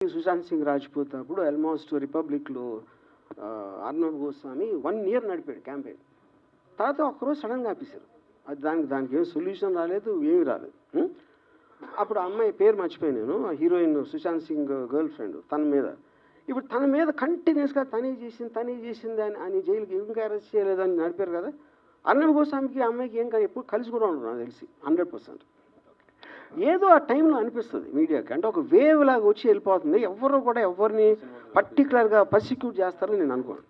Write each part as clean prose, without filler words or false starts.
సుశాంత్ సింగ్ రాజ్పూత్ అప్పుడు ఆల్మోస్ట్ రిపబ్లిక్లో అర్నబ్ గోస్వామి 1 year నడిపాడు క్యాంపెయిన్. తర్వాత ఒక్కరోజు సడన్గా ఆపేశారు. అది దానికి ఏం సొల్యూషన్ రాలేదు, ఏమి రాలేదు. అప్పుడు అమ్మాయి పేరు మర్చిపోయాను నేను, heroine Sushant Singh girl friend తన మీద. ఇప్పుడు తన మీద కంటిన్యూస్గా తనే చేసింది అని జైలుకి ఇంకా అరెస్ట్ చేయలేదని నడిపారు కదా. అర్నబ్ గోస్వామికి అమ్మాయికి ఏం కానీ ఎప్పుడు కలిసి కూడా ఉండదు నాకు తెలిసి 100%. ఏదో ఆ టైంలో అనిపిస్తుంది మీడియాకి, అంటే ఒక వేవ్ లాగా వచ్చి వెళ్ళిపోతుంది. ఎవరు కూడా ఎవరిని పర్టికులర్గా పర్సిక్యూట్ చేస్తారని నేను అనుకోను.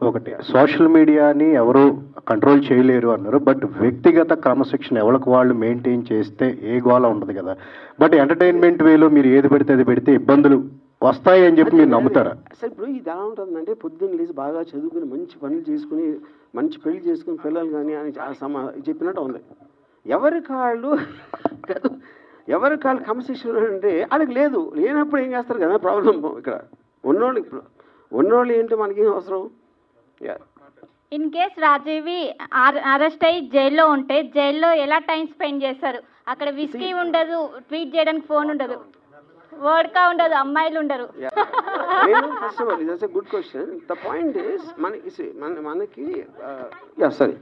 ఒకటి సోషల్ మీడియాని ఎవరు కంట్రోల్ చేయలేరు అన్నారు, బట్ వ్యక్తిగత క్రమశిక్షణ ఎవరికి వాళ్ళు మెయింటైన్ చేస్తే ఏ గోళ ఉండదు కదా. బట్ ఎంటర్టైన్మెంట్ వేలో మీరు ఏది పెడితే అది పెడితే ఇబ్బందులు వస్తాయి అని చెప్పి మీరు నమ్ముతారా? అసలు ఇప్పుడు ఇది ఎలా ఉంటుందంటే పొద్దున్న లేచి బాగా చదువుకుని మంచి పనులు చేసుకుని మంచి పెళ్లి చేసుకుని పిల్లలు కానీ అని చెప్పినట్టు ఉంది. ఎవరికి వాళ్ళు క్రమశిక్షణ అంటే వాళ్ళకి లేదు, లేనప్పుడు ఏం చేస్తారు కదా ప్రాబ్లం. ఇక్కడ ఉన్నోళ్ళు ఏంటి మనకేం అవసరం. ఇన్ కేస్ రాజీవి అరెస్ట్ అయ్యి జైల్లో ఉంటే జైల్లో ఎలా టైం స్పెండ్ చేస్తారు? అక్కడ విస్కీ ఉండదు, ట్వీట్ చేయడానికి ఫోన్ ఉండదు, వర్డ్కా ఉండదు, అమ్మాయిలు ఉండరు. First of all it's good question. The point is మనకి సరే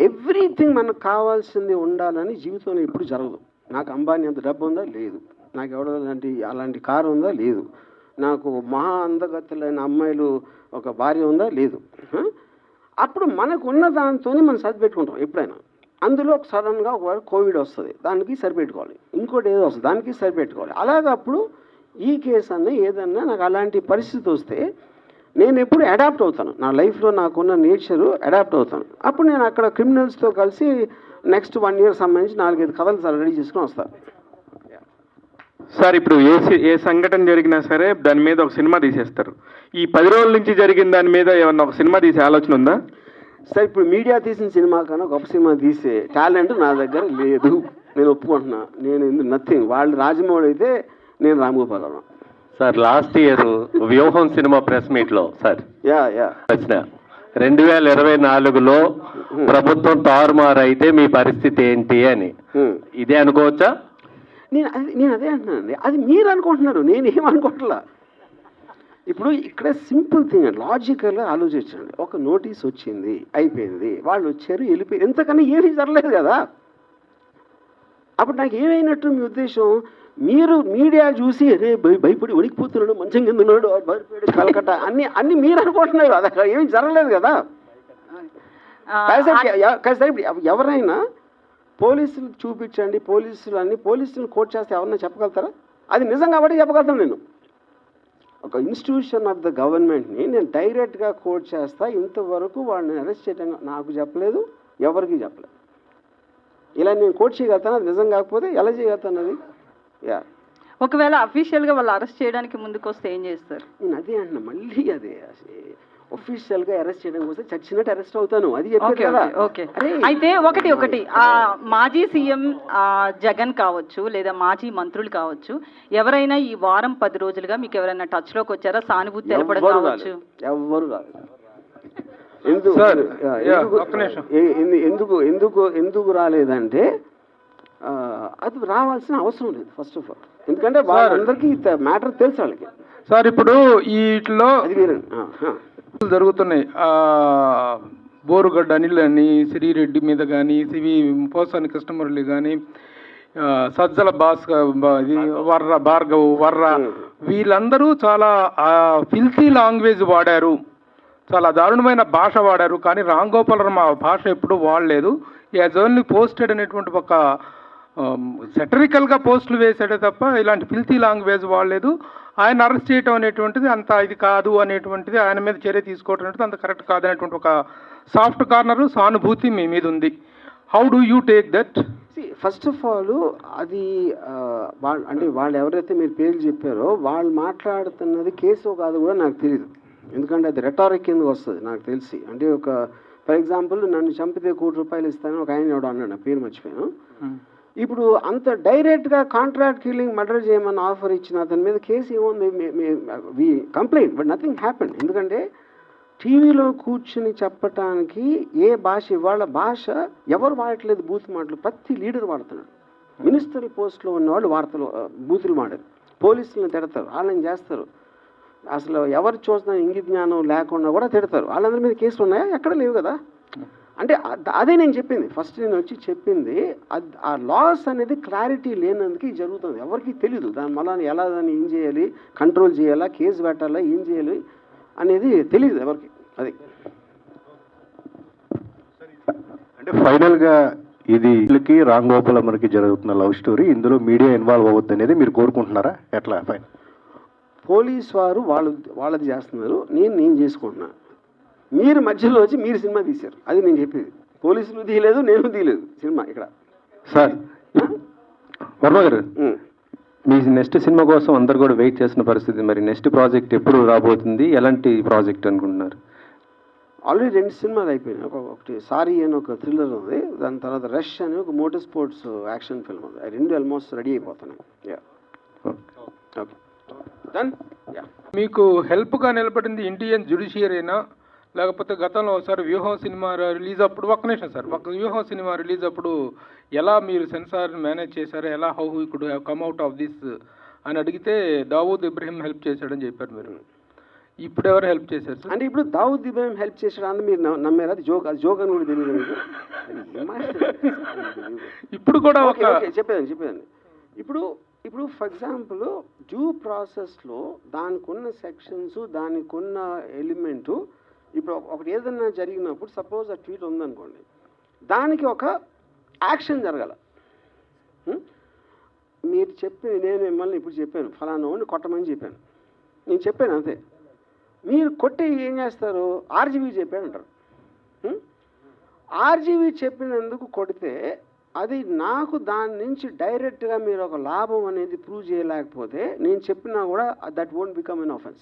ఎవ్రీథింగ్ మనకు కావాల్సింది ఉండాలని జీవితంలో ఎప్పుడు జరగదు. నాకు అంబానీ అంత డబ్బు ఉందా? లేదు. నాకు ఎవడో అలాంటి కారు ఉందా? లేదు. నాకు మహా అందగత్తెలైన అమ్మాయిలు ఒక భార్య ఉందా? లేదు. అప్పుడు మనకు ఉన్న దాంతో మనం సరిపెట్టుకుంటాం ఎప్పుడైనా. అందులో ఒక సడన్గా ఒకవేళ కోవిడ్ వస్తుంది, దానికి సరిపెట్టుకోవాలి. ఇంకోటి ఏదో వస్తుంది, దానికి సరిపెట్టుకోవాలి. అలాగప్పుడు ఈ కేసు అన్న ఏదన్నా నాకు అలాంటి పరిస్థితి వస్తే నేను ఎప్పుడు అడాప్ట్ అవుతాను. నా లైఫ్లో నాకున్న నేచరు అడాప్ట్ అవుతాను. అప్పుడు నేను అక్కడ క్రిమినల్స్తో కలిసి నెక్స్ట్ 1 year సంబంధించి 4-5 కథలు రెడీ చేసుకుని వస్తాను. సార్ ఇప్పుడు ఏ సంఘటన జరిగినా సరే దాని మీద ఒక సినిమా తీసేస్తారు. ఈ 10 రోజుల నుంచి జరిగిన దాని మీద ఏమన్నా ఒక సినిమా తీసే ఆలోచన ఉందా? సార్ ఇప్పుడు మీడియా తీసిన సినిమా కన్నా గొప్ప సినిమా తీసే టాలెంట్ నా దగ్గర లేదు, నేను ఒప్పుకుంటున్నా. నేను నథింగ్. వాళ్ళు రాజమౌళి అయితే నేను రామగోపాలరావు. సార్ లాస్ట్ ఇయర్ వ్యూహం సినిమా ప్రెస్ మీట్లో సార్ ప్రశ్న 2024లో ప్రభుత్వం తారుమారు అయితే మీ పరిస్థితి ఏంటి అని, ఇదే అనుకోవచ్చా? నేను అదే అంటున్నానండి. అది మీరు అనుకుంటున్నారు, నేనేమనుకోవట్లా. ఇప్పుడు ఇక్కడ సింపుల్ థింగ్ అండి, లాజికల్గా ఆలోచించండి. ఒక నోటీస్ వచ్చింది, అయిపోయింది, వాళ్ళు వచ్చారు, వెళ్ళిపోయి, ఎంతకన్నా ఏమీ జరగలేదు కదా. అప్పుడు నాకు ఏమైనట్టు మీ ఉద్దేశం? మీరు మీడియా చూసి అరే భయపడి వణికిపోతున్నాడు, మంచం కింద ఉన్నాడు, భయపడి కలకట్ట అన్ని మీరు అనుకుంటున్నారు. అది అక్కడ ఏమీ జరగలేదు కదా. ఎవరైనా పోలీసులు చూపించండి, పోలీసులు కోర్టు చేస్తే ఎవరన్నా చెప్పగలుగుతారా? అది నిజం కాబట్టి చెప్పగలుగుతాను. నేను ఒక ఇన్స్టిట్యూషన్ ఆఫ్ ద గవర్నమెంట్ని నేను డైరెక్ట్గా కోర్టు చేస్తా. ఇంతవరకు వాళ్ళని అరెస్ట్ చేయడం నాకు చెప్పలేదు, ఎవరికి చెప్పలేదు. ఇలా నేను కోర్టు చేయగలుగుతాను, అది నిజం కాకపోతే ఎలా చేయగలుగుతాను అది? ఒకవేళ అఫీషియల్గా వాళ్ళు అరెస్ట్ చేయడానికి ముందుకు వస్తే ఏం చేస్తారు? నేను అదే అంటున్నా, మళ్ళీ అదే ఒఫీషియల్గా అరెస్ట్ చేయడం కోసం చచ్చినట్టు అరెస్ట్ అవుతాను, అది చెప్పాను కదా. ఓకే, అయితే ఒకటి మాజీ సీఎం జగన్ కావచ్చు, లేదా మాజీ మంత్రులు కావచ్చు, ఎవరైనా ఈ వారం 10 రోజులుగా మీకు ఎవరైనా టచ్ లోకి వచ్చారా? సానుభూతి తెలపడం కావచ్చు? ఎవ్వరు రాలేదు. ఎందుకు రాలేదంటే అది రావాల్సిన అవసరం లేదు ఫస్ట్ ఆఫ్ ఆల్. ఎందుకంటే వాళ్ళందరికీ మ్యాటర్ తెలుసు వాళ్ళకి. సార్ ఇప్పుడు వీటిలో జరుగుతున్నాయి, బోరుగడ్డ అనిల్ అని, శ్రీరెడ్డి మీద కానీ, పోసాని కృష్ణమురళి కానీ, సజ్జల భార్గవ్ వీళ్ళందరూ చాలా ఫిల్తీ లాంగ్వేజ్ వాడారు, చాలా దారుణమైన భాష వాడారు. కానీ రామ్ గోపాల్ వర్మ భాష ఎప్పుడు వాడలేదు. యాజ్ ఓన్లీ పోస్టెడ్ అనేటువంటి ఒక సెటరికల్గా పోస్టులు వేసాడే తప్ప ఇలాంటి ఫిల్తీ లాంగ్వేజ్ వాడలేదు. ఆయన అరెస్ట్ చేయటం అనేటువంటిది అంత ఇది కాదు అనేటువంటిది, ఆయన మీద చర్య తీసుకోవటం అనేది అంత కరెక్ట్ కాదనేటువంటి ఒక సాఫ్ట్ కార్నరు సానుభూతి మీ మీద ఉంది. How do you take that? First of all అది అంటే వాళ్ళు ఎవరైతే మీరు పేర్లు చెప్పారో వాళ్ళు మాట్లాడుతున్నది కేసు కాదు కూడా నాకు తెలియదు. ఎందుకంటే అది రెటారిక్ కిందకు వస్తుంది నాకు తెలిసి. అంటే ఒక ఫర్ ఎగ్జాంపుల్ నన్ను చంపితే ₹1,00,00,000 ఇస్తాను ఒక ఆయన ఎవడో అన్నాడు, నా పేరు మర్చిపోయాను. ఇప్పుడు అంత డైరెక్ట్గా కాంట్రాక్ట్ కిల్లింగ్ మర్డర్ చేయమని ఆఫర్ ఇచ్చిన అతని మీద కేసు ఏముంది? వి కంప్లైంట్, బట్ నథింగ్ హ్యాపెన్. ఎందుకంటే టీవీలో కూర్చుని చెప్పటానికి ఏ భాష, ఇవాళ భాష ఎవరు వాడట్లేదు, బూత్ మాటలు ప్రతి లీడర్ వాడుతున్నాడు. మినిస్టర్ పోస్ట్లో ఉన్నవాళ్ళు బూతులు మాడారు. పోలీసులను తిడతారు, వాళ్ళని చేస్తారు, అసలు ఎవరు చూసిన ఇంగిత జ్ఞానం లేకుండా కూడా తిడతారు. వాళ్ళందరి మీద కేసులు ఉన్నాయా? ఎక్కడ లేవు కదా. అంటే అదే నేను చెప్పింది, ఫస్ట్ నేను వచ్చి చెప్పింది ఆ లాస్ అనేది క్లారిటీ లేనందుకు ఇది జరుగుతుంది. ఎవరికి తెలియదు దాని మళ్ళీ ఎలా దాన్ని ఏం చేయాలి, కంట్రోల్ చేయాలా, కేసు పెట్టాలా, ఏం చేయాలి అనేది తెలియదు ఎవరికి. అది అంటే ఫైనల్గా ఇది రామ్ గోపాలమ్మకి జరుగుతున్న లవ్ స్టోరీ, ఇందులో మీడియా ఇన్వాల్వ్ అవ్వద్దు అనేది మీరు కోరుకుంటున్నారా? ఎట్లా ఫైనల్? పోలీస్ వారు వాళ్ళది చేస్తున్నారు, నేను చేసుకుంటున్నాను. మీరు మధ్యలో వచ్చి మీరు సినిమా తీశారు, అది నేను చెప్పేది. పోలీసులు తీయలేదు, నేను తీయలేదు సినిమా ఇక్కడ. సార్ వర్మ గారు, మీ నెక్స్ట్ సినిమా కోసం అందరు కూడా వెయిట్ చేస్తున్న పరిస్థితి, మరి నెక్స్ట్ ప్రాజెక్ట్ ఎప్పుడు రాబోతుంది, ఎలాంటి ప్రాజెక్ట్ అనుకుంటున్నారు? ఆల్రెడీ 2 సినిమాలు అయిపోయినాయి. ఒకటి సారీ అని ఒక థ్రిల్లర్ ఉంది, దాని తర్వాత రష్ అని ఒక మోటార్ స్పోర్ట్స్ యాక్షన్ ఫిల్మ్ ఉంది. 2 ఆల్మోస్ట్ రెడీ అయిపోతున్నాయి. Okay done. మీకు హెల్ప్గా నిలబడింది ఇండియన్ జ్యుడిషియరీనా, లేకపోతే గతంలో ఒకసారి వ్యూహం సినిమా రిలీజ్ అప్పుడు, ఒక్క నిమిషం సార్, వ్యూహం సినిమా రిలీజ్ అప్పుడు ఎలా మీరు సెన్సార్ మేనేజ్ చేశారు, ఎలా how you could have come out of this అని అడిగితే దావూద్ ఇబ్రహీం హెల్ప్ చేశాడని చెప్పారు మీరు. ఇప్పుడు ఎవరు హెల్ప్ చేశారు సార్? అంటే ఇప్పుడు దావూద్ ఇబ్రహీం హెల్ప్ చేశాడు అని మీరు నమ్మారు? అది జోక్ అని కూడా తెలియదు మీకు? ఇప్పుడు కూడా చెప్పేదండి. ఇప్పుడు ఫర్ ఎగ్జాంపుల్ డ్యూ ప్రాసెస్లో దానికి ఉన్న సెక్షన్స్, దానికి ఉన్న ఎలిమెంటు, ఇప్పుడు ఒకటి ఏదన్నా జరిగినప్పుడు సపోజ్ ఆ ట్వీట్ ఉందనుకోండి, దానికి ఒక యాక్షన్ జరగాల. మీరు నేను మిమ్మల్ని ఇప్పుడు చెప్పాను ఫలానా వాడిని కొట్టమని చెప్పాను, నేను చెప్పాను అంతే. మీరు కొట్టి ఏం చేస్తారు? ఆర్జీవీ చెప్పాను అంటారు. ఆర్జీవీ చెప్పినందుకు కొడితే అది నాకు దాని నుంచి డైరెక్ట్గా మీరు ఒక లాభం అనేది ప్రూవ్ చేయలేకపోతే నేను చెప్పినా కూడా that won't become an offence.